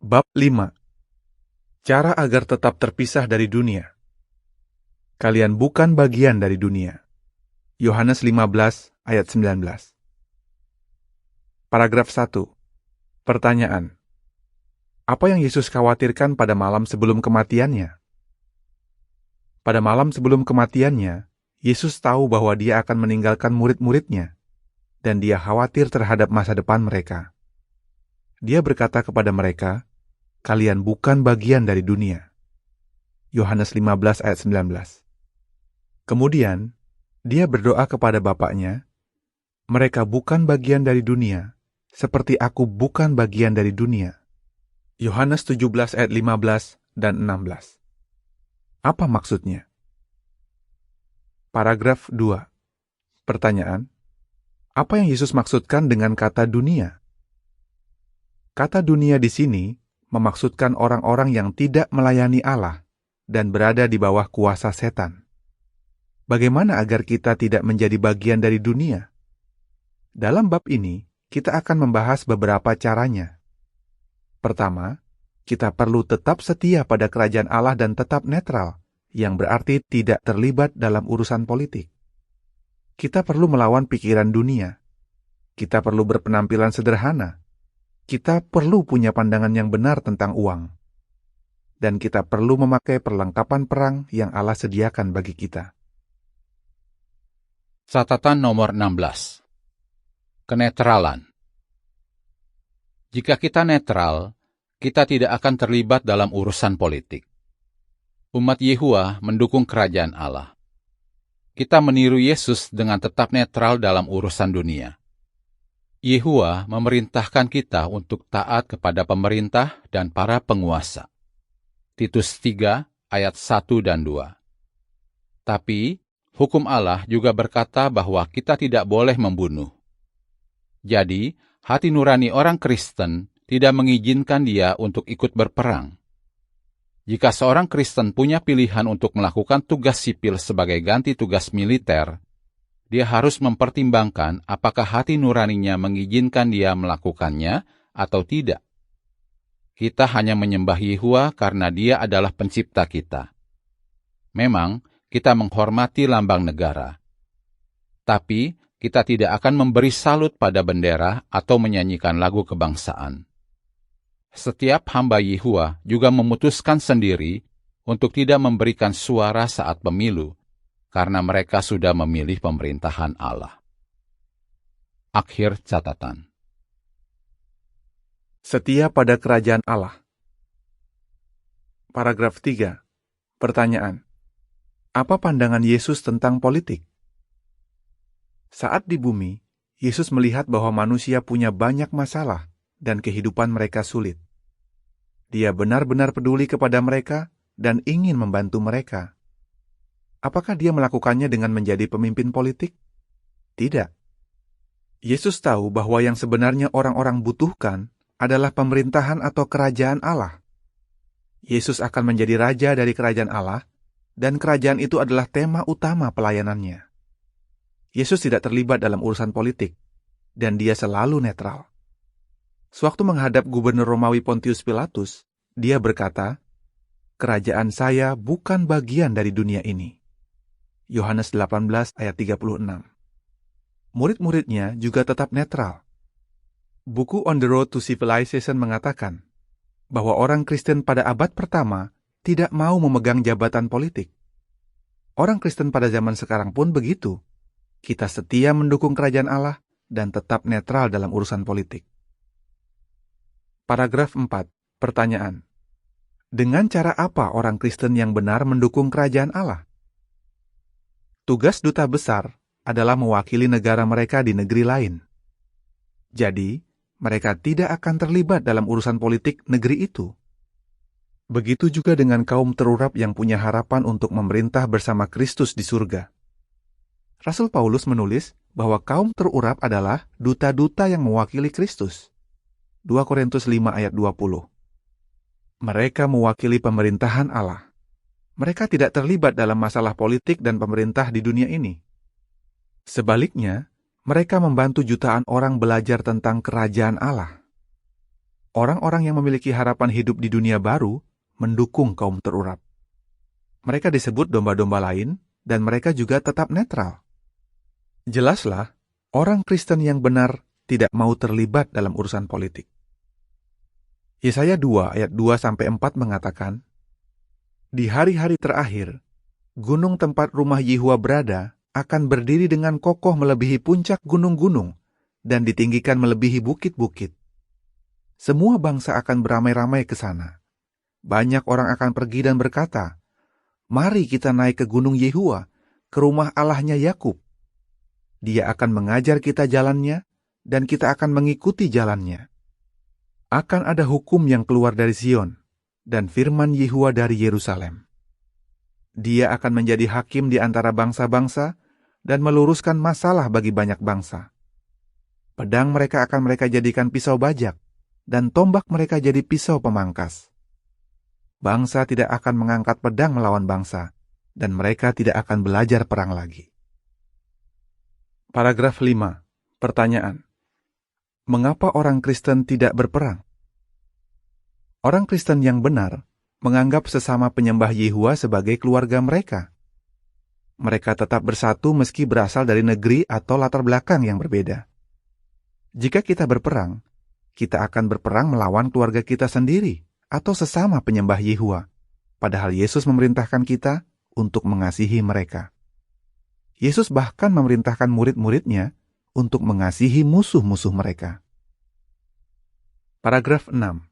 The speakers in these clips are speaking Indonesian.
Bab 5. Cara agar tetap terpisah dari dunia. Kalian bukan bagian dari dunia. Yohanes 15 ayat 19. Paragraf 1. Pertanyaan. Apa yang Yesus khawatirkan pada malam sebelum kematiannya? Pada malam sebelum kematiannya, Yesus tahu bahwa dia akan meninggalkan murid-muridnya, dan dia khawatir terhadap masa depan mereka. Dia berkata kepada mereka, "Kalian bukan bagian dari dunia." Yohanes 15 ayat 19. Kemudian, dia berdoa kepada Bapaknya, "Mereka bukan bagian dari dunia, seperti aku bukan bagian dari dunia." Yohanes 17 ayat 15 dan 16. Apa maksudnya? Paragraf 2. Pertanyaan. Apa yang Yesus maksudkan dengan kata dunia? Kata dunia di sini memaksudkan orang-orang yang tidak melayani Allah dan berada di bawah kuasa setan. Bagaimana agar kita tidak menjadi bagian dari dunia? Dalam bab ini, kita akan membahas beberapa caranya. Pertama, kita perlu tetap setia pada kerajaan Allah dan tetap netral, yang berarti tidak terlibat dalam urusan politik. Kita perlu melawan pikiran dunia. Kita perlu berpenampilan sederhana. Kita perlu punya pandangan yang benar tentang uang. Dan kita perlu memakai perlengkapan perang yang Allah sediakan bagi kita. Catatan nomor 16. Kenetralan. Jika kita netral, kita tidak akan terlibat dalam urusan politik. Umat Yehuwa mendukung kerajaan Allah. Kita meniru Yesus dengan tetap netral dalam urusan dunia. Yehuwa memerintahkan kita untuk taat kepada pemerintah dan para penguasa. Titus 3 ayat 1 dan 2. Tapi, hukum Allah juga berkata bahwa kita tidak boleh membunuh. Jadi, hati nurani orang Kristen tidak mengizinkan dia untuk ikut berperang. Jika seorang Kristen punya pilihan untuk melakukan tugas sipil sebagai ganti tugas militer, dia harus mempertimbangkan apakah hati nuraninya mengizinkan dia melakukannya atau tidak. Kita hanya menyembah Yehuwa karena dia adalah pencipta kita. Memang, kita menghormati lambang negara. Tapi, kita tidak akan memberi salut pada bendera atau menyanyikan lagu kebangsaan. Setiap hamba Yehuwa juga memutuskan sendiri untuk tidak memberikan suara saat pemilu, karena mereka sudah memilih pemerintahan Allah. Akhir catatan. Setia pada kerajaan Allah. Paragraf 3. Pertanyaan. Apa pandangan Yesus tentang politik? Saat di bumi, Yesus melihat bahwa manusia punya banyak masalah dan kehidupan mereka sulit. Dia benar-benar peduli kepada mereka dan ingin membantu mereka. Apakah dia melakukannya dengan menjadi pemimpin politik? Tidak. Yesus tahu bahwa yang sebenarnya orang-orang butuhkan adalah pemerintahan atau kerajaan Allah. Yesus akan menjadi raja dari kerajaan Allah, dan kerajaan itu adalah tema utama pelayanannya. Yesus tidak terlibat dalam urusan politik, dan dia selalu netral. Sewaktu menghadap gubernur Romawi Pontius Pilatus, dia berkata, "Kerajaan saya bukan bagian dari dunia ini." Yohanes 18 ayat 36. Murid-muridnya juga tetap netral. Buku On the Road to Civilization mengatakan bahwa orang Kristen pada abad pertama tidak mau memegang jabatan politik. Orang Kristen pada zaman sekarang pun begitu. Kita setia mendukung kerajaan Allah dan tetap netral dalam urusan politik. Paragraf 4. Pertanyaan. Dengan cara apa orang Kristen yang benar mendukung kerajaan Allah? Tugas duta besar adalah mewakili negara mereka di negeri lain. Jadi, mereka tidak akan terlibat dalam urusan politik negeri itu. Begitu juga dengan kaum terurap yang punya harapan untuk memerintah bersama Kristus di surga. Rasul Paulus menulis bahwa kaum terurap adalah duta-duta yang mewakili Kristus. 2 Korintus 5 ayat 20. Mereka mewakili pemerintahan Allah. Mereka tidak terlibat dalam masalah politik dan pemerintah di dunia ini. Sebaliknya, mereka membantu jutaan orang belajar tentang kerajaan Allah. orang-orang yang memiliki harapan hidup di dunia baru mendukung kaum terurap. Mereka disebut domba-domba lain, dan mereka juga tetap netral. Jelaslah, orang Kristen yang benar tidak mau terlibat dalam urusan politik. Yesaya 2 ayat 2-4 mengatakan, "Di hari-hari terakhir, gunung tempat rumah Yehuwa berada akan berdiri dengan kokoh melebihi puncak gunung-gunung dan ditinggikan melebihi bukit-bukit. Semua bangsa akan beramai-ramai ke sana. Banyak orang akan pergi dan berkata, 'Mari kita naik ke gunung Yehuwa, ke rumah Allahnya Yakub. Dia akan mengajar kita jalannya, dan kita akan mengikuti jalannya.' Akan ada hukum yang keluar dari Sion, dan firman Yehuwa dari Yerusalem. Dia akan menjadi hakim di antara bangsa-bangsa, dan meluruskan masalah bagi banyak bangsa. Pedang mereka akan mereka jadikan pisau bajak, dan tombak mereka jadi pisau pemangkas. Bangsa tidak akan mengangkat pedang melawan bangsa, dan mereka tidak akan belajar perang lagi." Paragraf 5. Pertanyaan. Mengapa orang Kristen tidak berperang? Orang Kristen yang benar menganggap sesama penyembah Yehuwa sebagai keluarga mereka. Mereka tetap bersatu meski berasal dari negeri atau latar belakang yang berbeda. Jika kita berperang, kita akan berperang melawan keluarga kita sendiri atau sesama penyembah Yehuwa, padahal Yesus memerintahkan kita untuk mengasihi mereka. Yesus bahkan memerintahkan murid-muridnya untuk mengasihi musuh-musuh mereka. Paragraf 6.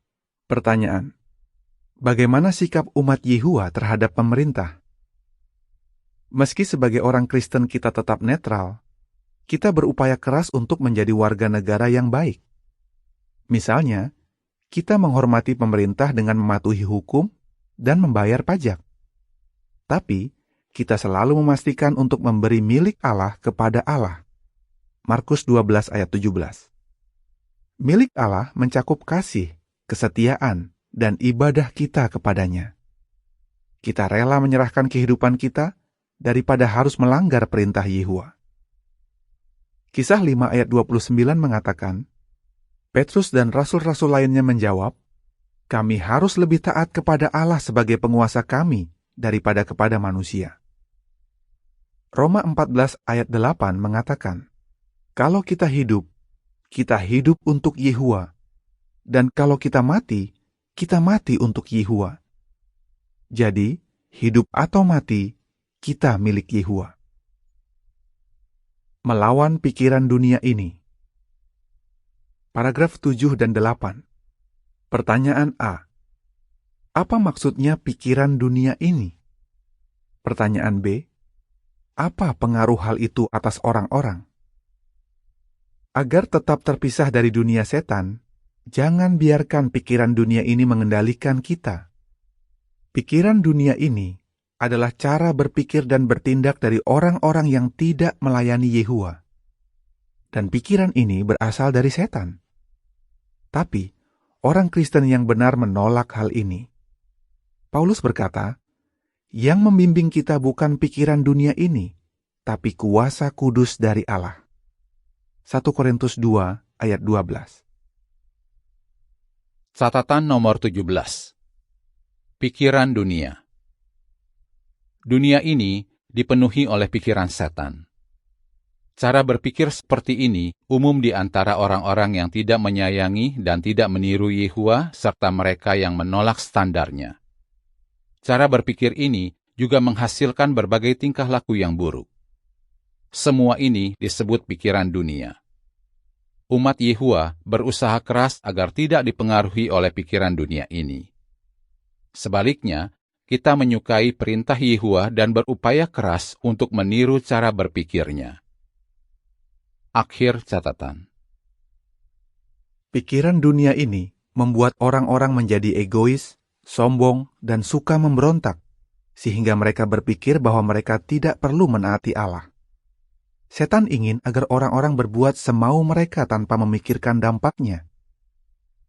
Pertanyaan. Bagaimana sikap umat Yehuwa terhadap pemerintah? Meski sebagai orang Kristen kita tetap netral, kita berupaya keras untuk menjadi warga negara yang baik. Misalnya, kita menghormati pemerintah dengan mematuhi hukum dan membayar pajak. Tapi, kita selalu memastikan untuk memberi milik Allah kepada Allah. Markus 12 ayat 17. Milik Allah mencakup kasih, kesetiaan, dan ibadah kita kepadanya. Kita rela menyerahkan kehidupan kita daripada harus melanggar perintah Yehuwa. Kisah 5 ayat 29 mengatakan, Petrus dan rasul-rasul lainnya menjawab, "Kami harus lebih taat kepada Allah sebagai penguasa kami daripada kepada manusia." Roma 14 ayat 8 mengatakan, "Kalau kita hidup untuk Yehuwa, dan kalau kita mati untuk Yehuwa." Jadi, hidup atau mati, kita milik Yehuwa. Melawan pikiran dunia ini. Paragraf 7 dan 8. Pertanyaan A. Apa maksudnya pikiran dunia ini? Pertanyaan B. Apa pengaruh hal itu atas orang-orang? Agar tetap terpisah dari dunia setan, jangan biarkan pikiran dunia ini mengendalikan kita. Pikiran dunia ini adalah cara berpikir dan bertindak dari orang-orang yang tidak melayani Yehuwa. Dan pikiran ini berasal dari setan. Tapi, orang Kristen yang benar menolak hal ini. Paulus berkata, "Yang membimbing kita bukan pikiran dunia ini, tapi kuasa kudus dari Allah." 1 Korintus 2 ayat 12. Catatan nomor 17. Pikiran dunia. Dunia ini dipenuhi oleh pikiran setan. Cara berpikir seperti ini umum di antara orang-orang yang tidak menyayangi dan tidak meniru Yehuwa serta mereka yang menolak standarnya. Cara berpikir ini juga menghasilkan berbagai tingkah laku yang buruk. Semua ini disebut pikiran dunia. Umat Yehuwa berusaha keras agar tidak dipengaruhi oleh pikiran dunia ini. Sebaliknya, kita menyukai perintah Yehuwa dan berupaya keras untuk meniru cara berpikirnya. Akhir catatan. Pikiran dunia ini membuat orang-orang menjadi egois, sombong, dan suka memberontak, sehingga mereka berpikir bahwa mereka tidak perlu menaati Allah. Setan ingin agar orang-orang berbuat semau mereka tanpa memikirkan dampaknya.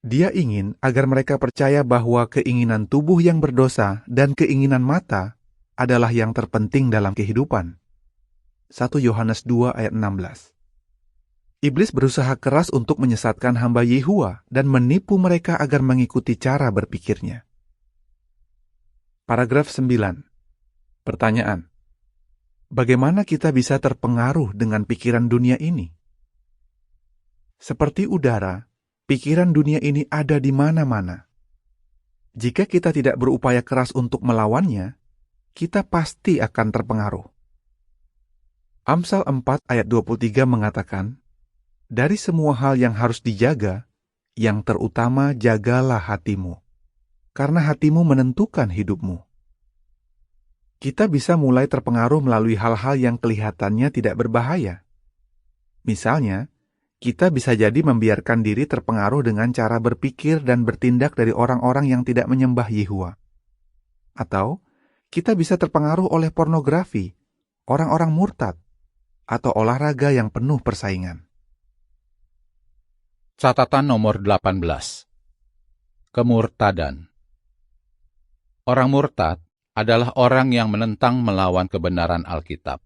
Dia ingin agar mereka percaya bahwa keinginan tubuh yang berdosa dan keinginan mata adalah yang terpenting dalam kehidupan. 1 Yohanes 2 ayat 16. Iblis berusaha keras untuk menyesatkan hamba Yehua dan menipu mereka agar mengikuti cara berpikirnya. Paragraf 9. Pertanyaan: bagaimana kita bisa terpengaruh dengan pikiran dunia ini? Seperti udara, pikiran dunia ini ada di mana-mana. Jika kita tidak berupaya keras untuk melawannya, kita pasti akan terpengaruh. Amsal 4 ayat 23 mengatakan, dari semua hal yang harus dijaga, yang terutama jagalah hatimu, karena hatimu menentukan hidupmu. Kita bisa mulai terpengaruh melalui hal-hal yang kelihatannya tidak berbahaya. Misalnya, kita bisa jadi membiarkan diri terpengaruh dengan cara berpikir dan bertindak dari orang-orang yang tidak menyembah Yehua. Atau, kita bisa terpengaruh oleh pornografi, orang-orang murtad, atau olahraga yang penuh persaingan. Catatan nomor 18. Kemurtadan. Orang murtad adalah orang yang menentang melawan kebenaran Alkitab.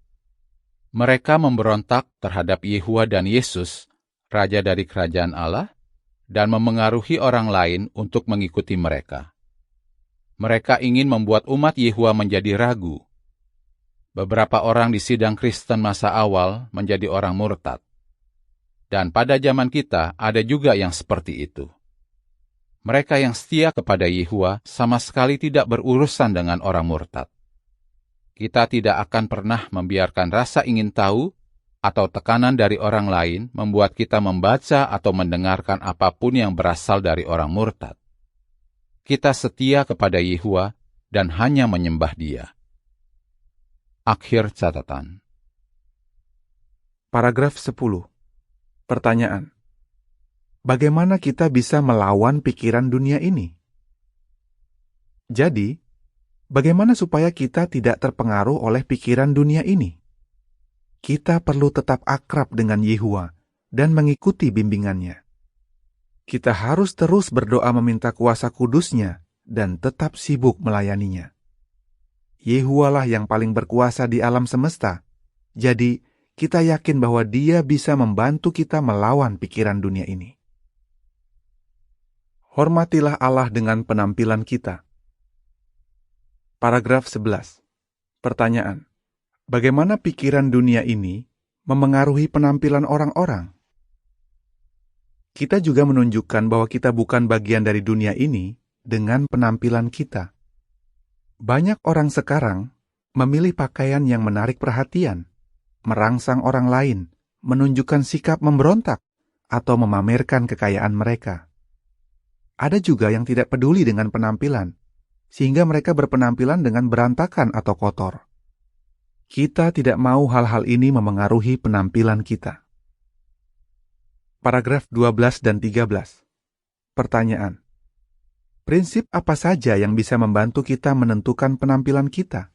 Mereka memberontak terhadap Yehua dan Yesus, Raja dari Kerajaan Allah, dan memengaruhi orang lain untuk mengikuti mereka. Mereka ingin membuat umat Yehua menjadi ragu. Beberapa orang di sidang Kristen masa awal menjadi orang murtad. Dan pada zaman kita ada juga yang seperti itu. Mereka yang setia kepada Yehua sama sekali tidak berurusan dengan orang murtad. Kita tidak akan pernah membiarkan rasa ingin tahu atau tekanan dari orang lain membuat kita membaca atau mendengarkan apapun yang berasal dari orang murtad. Kita setia kepada Yehua dan hanya menyembah Dia. Akhir catatan. Paragraf 10. Pertanyaan: bagaimana kita bisa melawan pikiran dunia ini? Jadi, bagaimana supaya kita tidak terpengaruh oleh pikiran dunia ini? Kita perlu tetap akrab dengan Yehua dan mengikuti bimbingannya. Kita harus terus berdoa meminta kuasa kudus-Nya dan tetap sibuk melayaninya. Yehualah yang paling berkuasa di alam semesta, jadi kita yakin bahwa Dia bisa membantu kita melawan pikiran dunia ini. Hormatilah Allah dengan penampilan kita. Paragraf 11. Pertanyaan: bagaimana pikiran dunia ini memengaruhi penampilan orang-orang? Kita juga menunjukkan bahwa kita bukan bagian dari dunia ini dengan penampilan kita. Banyak orang sekarang memilih pakaian yang menarik perhatian, merangsang orang lain, menunjukkan sikap memberontak, atau memamerkan kekayaan mereka. Ada juga yang tidak peduli dengan penampilan, sehingga mereka berpenampilan dengan berantakan atau kotor. Kita tidak mau hal-hal ini memengaruhi penampilan kita. Paragraf 12 dan 13. Pertanyaan: prinsip apa saja yang bisa membantu kita menentukan penampilan kita?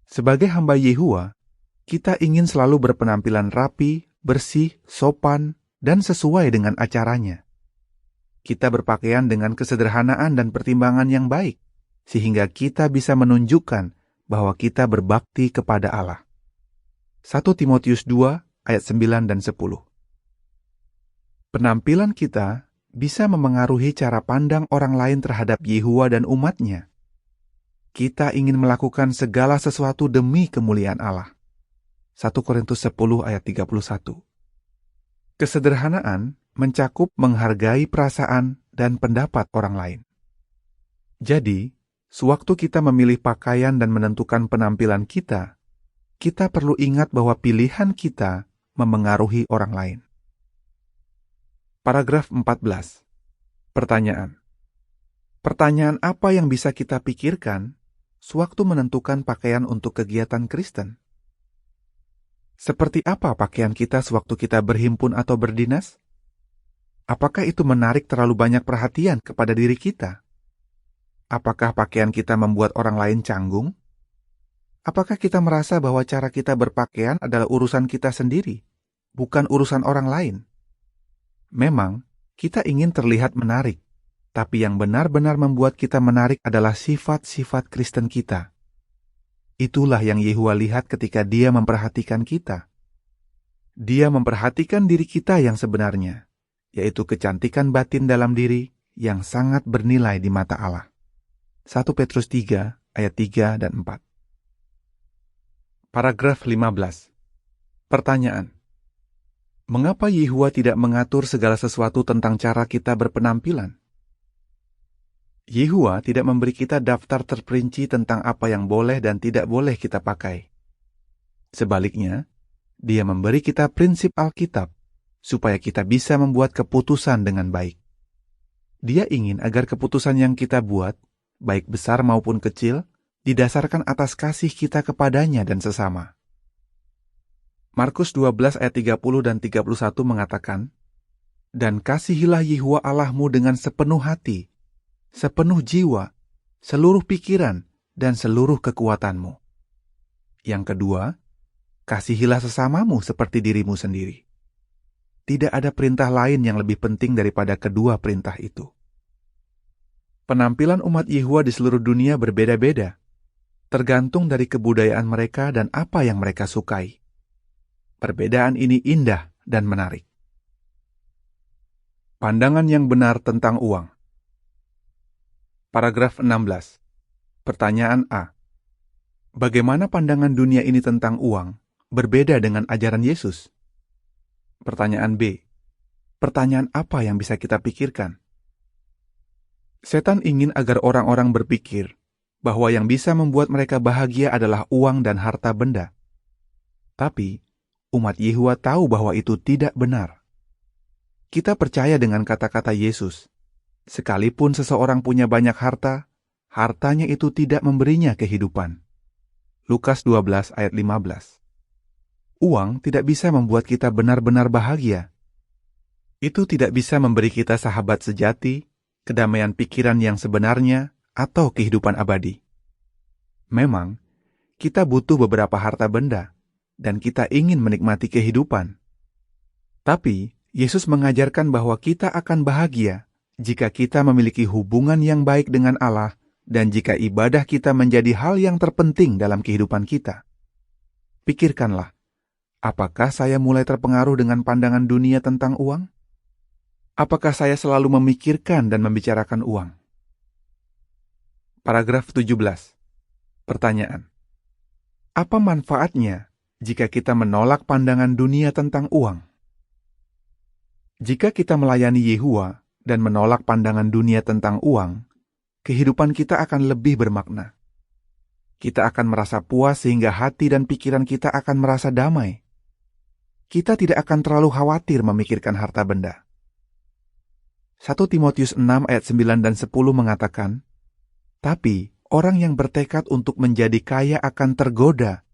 Sebagai hamba Yehua, kita ingin selalu berpenampilan rapi, bersih, sopan, dan sesuai dengan acaranya. Kita berpakaian dengan kesederhanaan dan pertimbangan yang baik, sehingga kita bisa menunjukkan bahwa kita berbakti kepada Allah. 1 Timotius 2 ayat 9 dan 10. Penampilan kita bisa memengaruhi cara pandang orang lain terhadap Yehua dan umat-Nya. Kita ingin melakukan segala sesuatu demi kemuliaan Allah. 1 Korintus 10 ayat 31. Kesederhanaan mencakup menghargai perasaan dan pendapat orang lain. Jadi, sewaktu kita memilih pakaian dan menentukan penampilan kita, kita perlu ingat bahwa pilihan kita memengaruhi orang lain. Paragraf 14. Pertanyaan: pertanyaan apa yang bisa kita pikirkan sewaktu menentukan pakaian untuk kegiatan Kristen? Seperti apa pakaian kita sewaktu kita berhimpun atau berdinas? Apakah itu menarik terlalu banyak perhatian kepada diri kita? Apakah pakaian kita membuat orang lain canggung? Apakah kita merasa bahwa cara kita berpakaian adalah urusan kita sendiri, bukan urusan orang lain? Memang, kita ingin terlihat menarik, tapi yang benar-benar membuat kita menarik adalah sifat-sifat Kristen kita. Itulah yang Yehua lihat ketika Dia memperhatikan kita. Dia memperhatikan diri kita yang sebenarnya, yaitu kecantikan batin dalam diri yang sangat bernilai di mata Allah. 1 Petrus 3 ayat 3 dan 4. Paragraf 15. Pertanyaan: mengapa Yehua tidak mengatur segala sesuatu tentang cara kita berpenampilan? Yehua tidak memberi kita daftar terperinci tentang apa yang boleh dan tidak boleh kita pakai. Sebaliknya, Dia memberi kita prinsip Alkitab supaya kita bisa membuat keputusan dengan baik. Dia ingin agar keputusan yang kita buat, baik besar maupun kecil, didasarkan atas kasih kita kepadanya dan sesama. Markus 12 ayat 30 dan 31 mengatakan, "Dan kasihilah Yehova Allahmu dengan sepenuh hati, sepenuh jiwa, seluruh pikiran, dan seluruh kekuatanmu." Yang kedua, kasihilah sesamamu seperti dirimu sendiri. Tidak ada perintah lain yang lebih penting daripada kedua perintah itu. Penampilan umat Yehua di seluruh dunia berbeda-beda, tergantung dari kebudayaan mereka dan apa yang mereka sukai. Perbedaan ini indah dan menarik. Pandangan yang benar tentang uang. Paragraf 16. Pertanyaan A. Bagaimana pandangan dunia ini tentang uang berbeda dengan ajaran Yesus? Pertanyaan B. Pertanyaan apa yang bisa kita pikirkan? Setan ingin agar orang-orang berpikir bahwa yang bisa membuat mereka bahagia adalah uang dan harta benda. Tapi, umat Yehua tahu bahwa itu tidak benar. Kita percaya dengan kata-kata Yesus, sekalipun seseorang punya banyak harta, hartanya itu tidak memberinya kehidupan. Lukas 12 ayat 15. Uang tidak bisa membuat kita benar-benar bahagia. Itu tidak bisa memberi kita sahabat sejati, kedamaian pikiran yang sebenarnya, atau kehidupan abadi. Memang, kita butuh beberapa harta benda, dan kita ingin menikmati kehidupan. Tapi, Yesus mengajarkan bahwa kita akan bahagia jika kita memiliki hubungan yang baik dengan Allah dan jika ibadah kita menjadi hal yang terpenting dalam kehidupan kita. Pikirkanlah, apakah saya mulai terpengaruh dengan pandangan dunia tentang uang? Apakah saya selalu memikirkan dan membicarakan uang? Paragraf 17. Pertanyaan: apa manfaatnya jika kita menolak pandangan dunia tentang uang? Jika kita melayani Yehua dan menolak pandangan dunia tentang uang, kehidupan kita akan lebih bermakna. Kita akan merasa puas sehingga hati dan pikiran kita akan merasa damai. Kita tidak akan terlalu khawatir memikirkan harta benda. 1 Timotius 6 ayat 9 dan 10 mengatakan, "Tapi orang yang bertekad untuk menjadi kaya akan tergoda,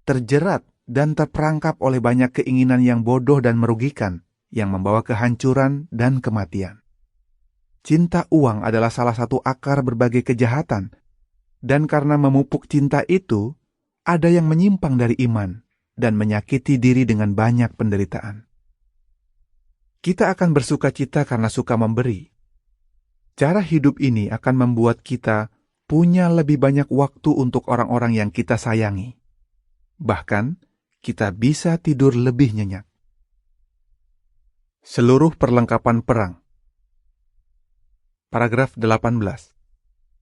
terjerat, dan terperangkap oleh banyak keinginan yang bodoh dan merugikan, yang membawa kehancuran dan kematian." Cinta uang adalah salah satu akar berbagai kejahatan, dan karena memupuk cinta itu, ada yang menyimpang dari iman dan menyakiti diri dengan banyak penderitaan. Kita akan bersuka cita karena suka memberi. Cara hidup ini akan membuat kita punya lebih banyak waktu untuk orang-orang yang kita sayangi. Bahkan, kita bisa tidur lebih nyenyak. Seluruh perlengkapan perang. Paragraf 18.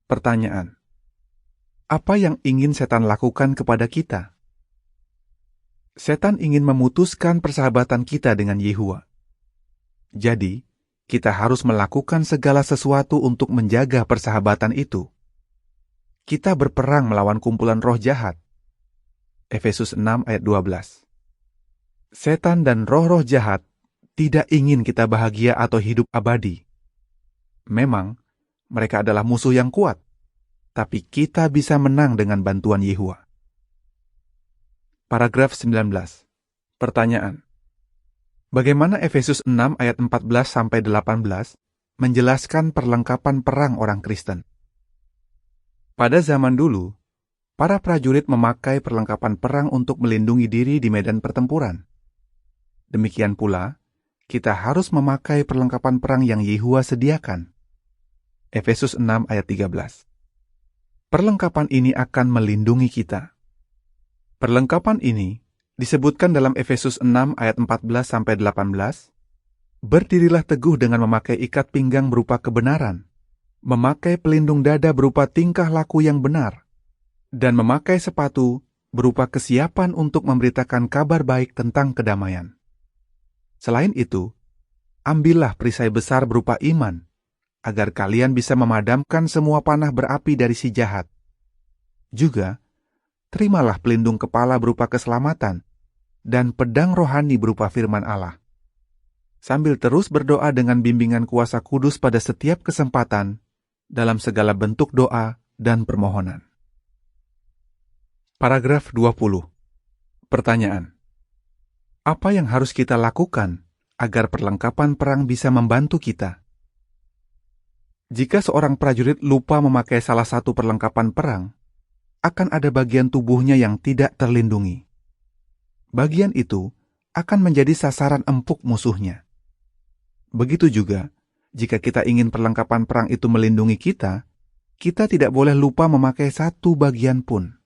Pertanyaan: apa yang ingin setan lakukan kepada kita? Setan ingin memutuskan persahabatan kita dengan Yehua. Jadi, kita harus melakukan segala sesuatu untuk menjaga persahabatan itu. Kita berperang melawan kumpulan roh jahat. Efesus 6 ayat 12. Setan dan roh-roh jahat tidak ingin kita bahagia atau hidup abadi. Memang, mereka adalah musuh yang kuat, tapi kita bisa menang dengan bantuan Yehua. Paragraf 19. Pertanyaan: bagaimana Efesus 6 ayat 14-18 menjelaskan perlengkapan perang orang Kristen? Pada zaman dulu, para prajurit memakai perlengkapan perang untuk melindungi diri di medan pertempuran. Demikian pula, kita harus memakai perlengkapan perang yang Yehua sediakan. Efesus 6 ayat 13. Perlengkapan ini akan melindungi kita. Perlengkapan ini Disebutkan dalam Efesus 6 ayat 14-18, berdirilah teguh dengan memakai ikat pinggang berupa kebenaran, memakai pelindung dada berupa tingkah laku yang benar, dan memakai sepatu berupa kesiapan untuk memberitakan kabar baik tentang kedamaian. Selain itu, ambillah perisai besar berupa iman, agar kalian bisa memadamkan semua panah berapi dari si jahat. Juga, terimalah pelindung kepala berupa keselamatan, dan pedang rohani berupa firman Allah. Sambil terus berdoa dengan bimbingan kuasa kudus pada setiap kesempatan, dalam segala bentuk doa dan permohonan. Paragraf 20. Pertanyaan. Apa yang harus kita lakukan agar perlengkapan perang bisa membantu kita? Jika seorang prajurit lupa memakai salah satu perlengkapan perang, akan ada bagian tubuhnya yang tidak terlindungi. Bagian itu akan menjadi sasaran empuk musuhnya. Begitu juga, jika kita ingin perlengkapan perang itu melindungi kita, kita tidak boleh lupa memakai satu bagian pun.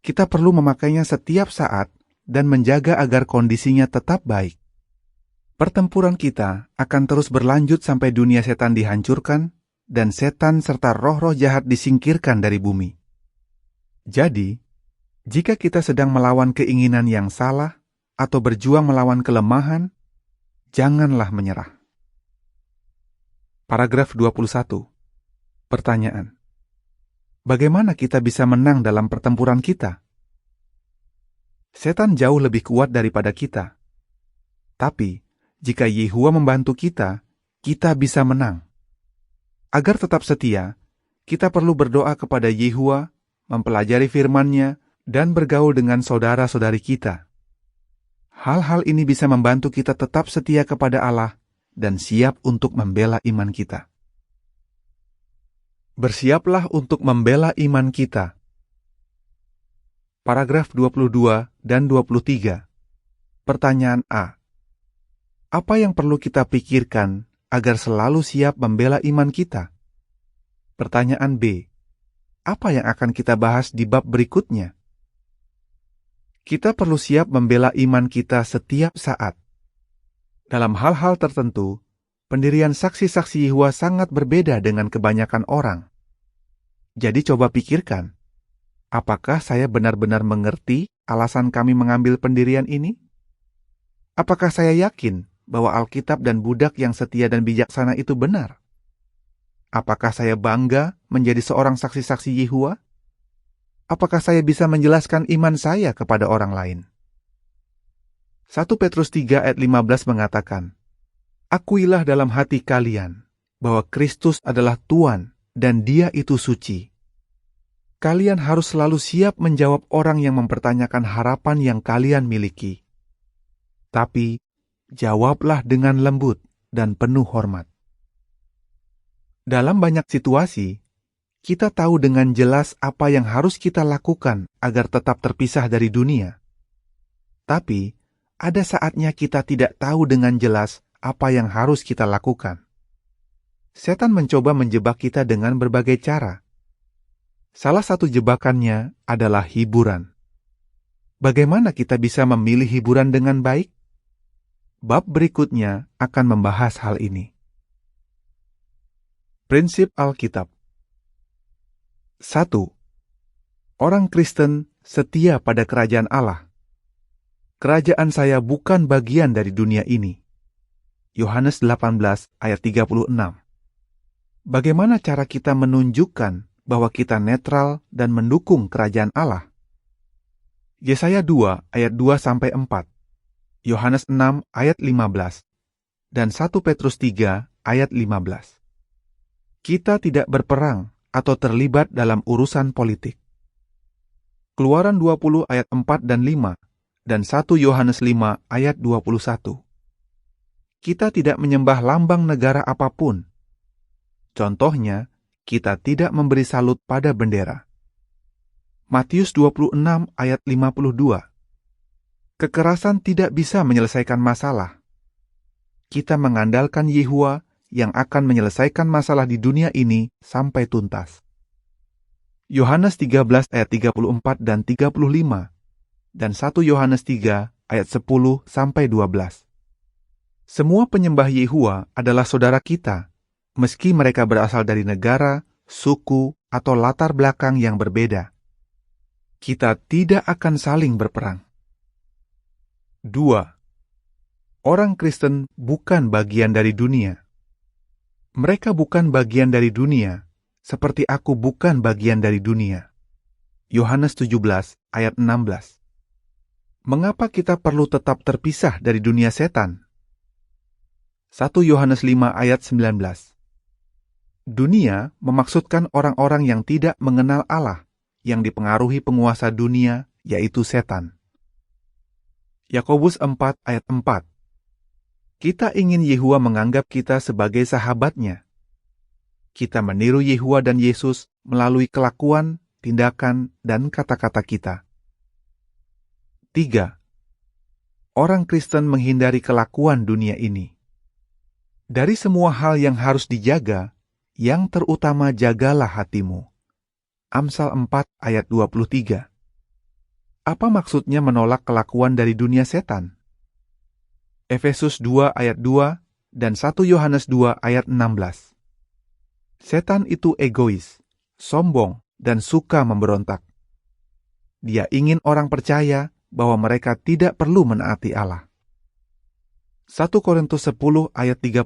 Kita perlu memakainya setiap saat dan menjaga agar kondisinya tetap baik. Pertempuran kita akan terus berlanjut sampai dunia setan dihancurkan dan setan serta roh-roh jahat disingkirkan dari bumi. Jadi, jika kita sedang melawan keinginan yang salah atau berjuang melawan kelemahan, janganlah menyerah. Paragraf 21. Pertanyaan. Bagaimana kita bisa menang dalam pertempuran kita? Setan jauh lebih kuat daripada kita. Tapi, jika Yehua membantu kita, kita bisa menang. Agar tetap setia, kita perlu berdoa kepada Yehua, mempelajari firman-Nya, dan bergaul dengan saudara-saudari kita. Hal-hal ini bisa membantu kita tetap setia kepada Allah dan siap untuk membela iman kita. Bersiaplah untuk membela iman kita. Paragraf 22 dan 23. Pertanyaan A. Apa yang perlu kita pikirkan agar selalu siap membela iman kita? Pertanyaan B. Apa yang akan kita bahas di bab berikutnya? Kita perlu siap membela iman kita setiap saat. Dalam hal-hal tertentu, pendirian saksi-saksi Yehova sangat berbeda dengan kebanyakan orang. Jadi coba pikirkan, apakah saya benar-benar mengerti alasan kami mengambil pendirian ini? Apakah saya yakin bahwa Alkitab dan budak yang setia dan bijaksana itu benar? Apakah saya bangga menjadi seorang saksi-saksi Yehova? Apakah saya bisa menjelaskan iman saya kepada orang lain? 1 Petrus 3 ayat 15 mengatakan, Akuilah dalam hati kalian bahwa Kristus adalah Tuhan dan Dia itu suci. Kalian harus selalu siap menjawab orang yang mempertanyakan harapan yang kalian miliki. Tapi, jawablah dengan lembut dan penuh hormat. Dalam banyak situasi, kita tahu dengan jelas apa yang harus kita lakukan agar tetap terpisah dari dunia. Tapi, ada saatnya kita tidak tahu dengan jelas apa yang harus kita lakukan. Setan mencoba menjebak kita dengan berbagai cara. Salah satu jebakannya adalah hiburan. Bagaimana kita bisa memilih hiburan dengan baik? Bab berikutnya akan membahas hal ini. Prinsip Alkitab. 1. Orang Kristen setia pada kerajaan Allah. Kerajaan saya bukan bagian dari dunia ini. Yohanes 18 ayat 36. Bagaimana cara kita menunjukkan bahwa kita netral dan mendukung kerajaan Allah? Yesaya 2 ayat 2-4, Yohanes 6 ayat 15, dan 1 Petrus 3 ayat 15. Kita tidak berperang atau terlibat dalam urusan politik. Keluaran 20 ayat 4 dan 5, dan 1 Yohanes 5 ayat 21. Kita tidak menyembah lambang negara apapun. Contohnya, kita tidak memberi salut pada bendera. Matius 26 ayat 52. Kekerasan tidak bisa menyelesaikan masalah. Kita mengandalkan Yehova yang akan menyelesaikan masalah di dunia ini sampai tuntas. Yohanes 13 ayat 34 dan 35, dan 1 Yohanes 3 ayat 10-12. Semua penyembah Yehua adalah saudara kita, meski mereka berasal dari negara, suku, atau latar belakang yang berbeda. Kita tidak akan saling berperang. 2. Orang Kristen bukan bagian dari dunia. Mereka bukan bagian dari dunia, seperti aku bukan bagian dari dunia. Yohanes 17 ayat 16. Mengapa kita perlu tetap terpisah dari dunia setan? 1 Yohanes 5 ayat 19. Dunia memaksudkan orang-orang yang tidak mengenal Allah, yang dipengaruhi penguasa dunia, yaitu setan. Yakobus 4 ayat 4. Kita ingin Yehua menganggap kita sebagai sahabatnya. Kita meniru Yehua dan Yesus melalui kelakuan, tindakan, dan kata-kata kita. 3. Orang Kristen menghindari kelakuan dunia ini. Dari semua hal yang harus dijaga, yang terutama jagalah hatimu. Amsal 4 ayat 23. Apa maksudnya menolak kelakuan dari dunia setan? Efesus 2 ayat 2 dan 1 Yohanes 2 ayat 16. Setan itu egois, sombong, dan suka memberontak. Dia ingin orang percaya bahwa mereka tidak perlu menaati Allah. 1 Korintus 10 ayat 31.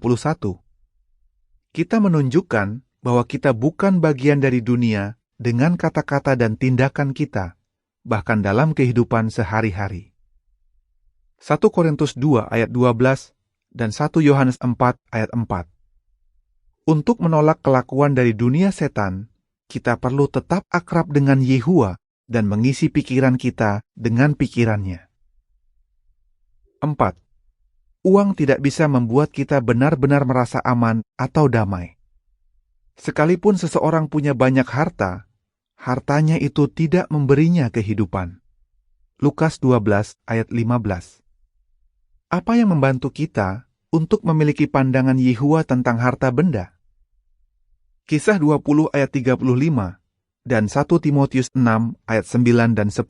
Kita menunjukkan bahwa kita bukan bagian dari dunia dengan kata-kata dan tindakan kita, bahkan dalam kehidupan sehari-hari. 1 Korintus 2 ayat 12 dan 1 Yohanes 4 ayat 4. Untuk menolak kelakuan dari dunia setan, kita perlu tetap akrab dengan Yehua dan mengisi pikiran kita dengan pikirannya. 4. Uang tidak bisa membuat kita benar-benar merasa aman atau damai. Sekalipun seseorang punya banyak harta, hartanya itu tidak memberinya kehidupan. Lukas 12 ayat 15. Apa yang membantu kita untuk memiliki pandangan Yehua tentang harta benda? Kisah 20 ayat 35 dan 1 Timotius 6 ayat 9 dan 10.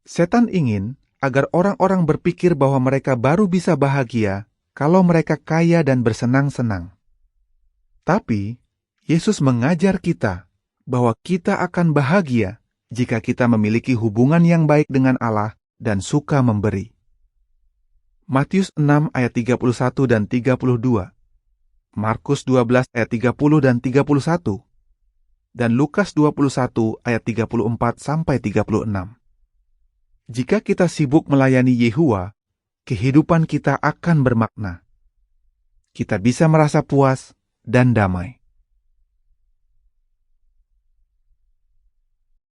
Setan ingin agar orang-orang berpikir bahwa mereka baru bisa bahagia kalau mereka kaya dan bersenang-senang. Tapi, Yesus mengajar kita bahwa kita akan bahagia jika kita memiliki hubungan yang baik dengan Allah dan suka memberi. Matius 6 ayat 31 dan 32, Markus 12 ayat 30 dan 31, dan Lukas 21 ayat 34 sampai 36. Jika kita sibuk melayani Yehua, kehidupan kita akan bermakna. Kita bisa merasa puas dan damai.